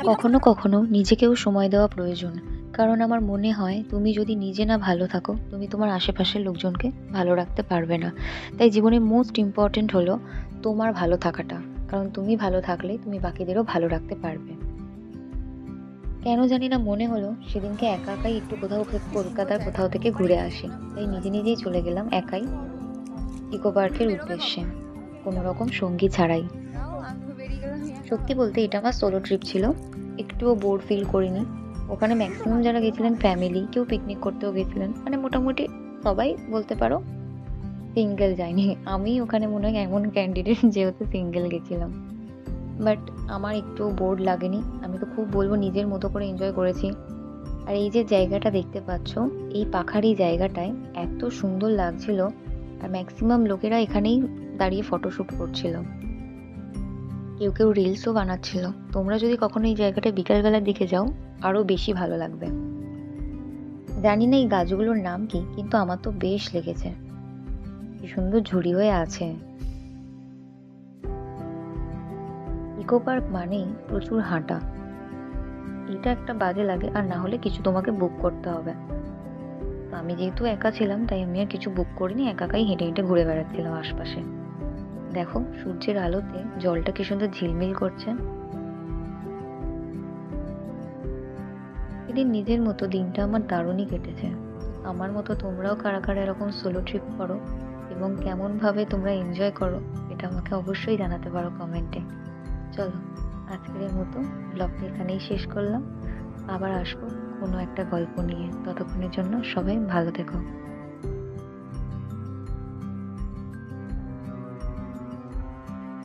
কখনো কখনো নিজেকেও সময় দেওয়া প্রয়োজন। কারণ আমার মনে হয় তুমি যদি নিজে না ভালো থাকো, তুমি তোমার আশেপাশের লোকজনকে ভালো রাখতে পারবে না। তাই জীবনে মোস্ট ইম্পর্ট্যান্ট হলো তোমার ভালো থাকাটা। কারণ তুমি ভালো থাকলে তুমি বাকিদেরও ভালো রাখতে পারবে। কেন জানি না মনে হলো সেদিনকে একা একাই একটু কোথাও কলকাতার কোথাও থেকে ঘুরে আসি। তাই নিজে নিজেই চলে গেলাম একাই ইকো পার্কের উদ্দেশ্যে, কোনো রকম সঙ্গী ছাড়াই। সত্যি বলতে এটা আমার সোলো ট্রিপ ছিল। একটুও বোর ফিল করিনি। ওখানে ম্যাক্সিমাম যারা গেছিলেন ফ্যামিলি, কেউ পিকনিক করতেও গেছিলেন, মানে মোটামুটি সবাই বলতে পারো। সিঙ্গেল যায়নি আমি, ওখানে মনে হয় এমন ক্যান্ডিডেট যেহেতু সিঙ্গেল গেছিলাম। বাট আমার একটু বোর্ড লাগেনি, আমি তো খুব বলবো নিজের মতো করে এনজয় করেছি। আর এই যে জায়গাটা দেখতে পাচ্ছ, এই পাখাড়ি জায়গাটায় এত সুন্দর লাগছিল। আর ম্যাক্সিমাম লোকেরা এখানেই দাঁড়িয়ে ফটোশ্যুট করছিল, কেউ কেউ রিলসও বানাচ্ছিল। তোমরা যদি কখনো এই জায়গাটায় বিকালবেলার দিকে যাও, আরো বেশি ভালো লাগবে। জানি না এই গাছগুলোর নাম কি, কিন্তু আমার তো বেশ লেগেছে। কি সুন্দর ঝুড়ি হয়ে আছে। ইকো পার্ক মানেই প্রচুর হাঁটা, এটা একটা বাজে লাগে। আর না হলে কিছু তোমাকে বুক করতে হবে। তো আমি যেহেতু একা ছিলাম, তাই আমি আর কিছু বুক করিনি, একাই হেঁটে হেঁটে ঘুরে বেড়াচ্ছিলাম আশপাশে। দেখো সূর্যের আলোতে জলটা কি সুন্দর ঝিলমিল করছে। সেদিন নিজের মতো দিনটা আমার দারুণই কেটেছে। আমার মতো তোমরাও কারা কারা এরকম সোলো ট্রিপ করো এবং কেমন ভাবে তোমরা এনজয় করো, এটা আমাকে অবশ্যই জানাতে পারো কমেন্টে। চলো, আজকের মতো ব্লগটা এখানেই শেষ করলাম। আবার আসবো কোনো একটা গল্প নিয়ে। ততক্ষণের জন্য সবাই ভালো থেকো।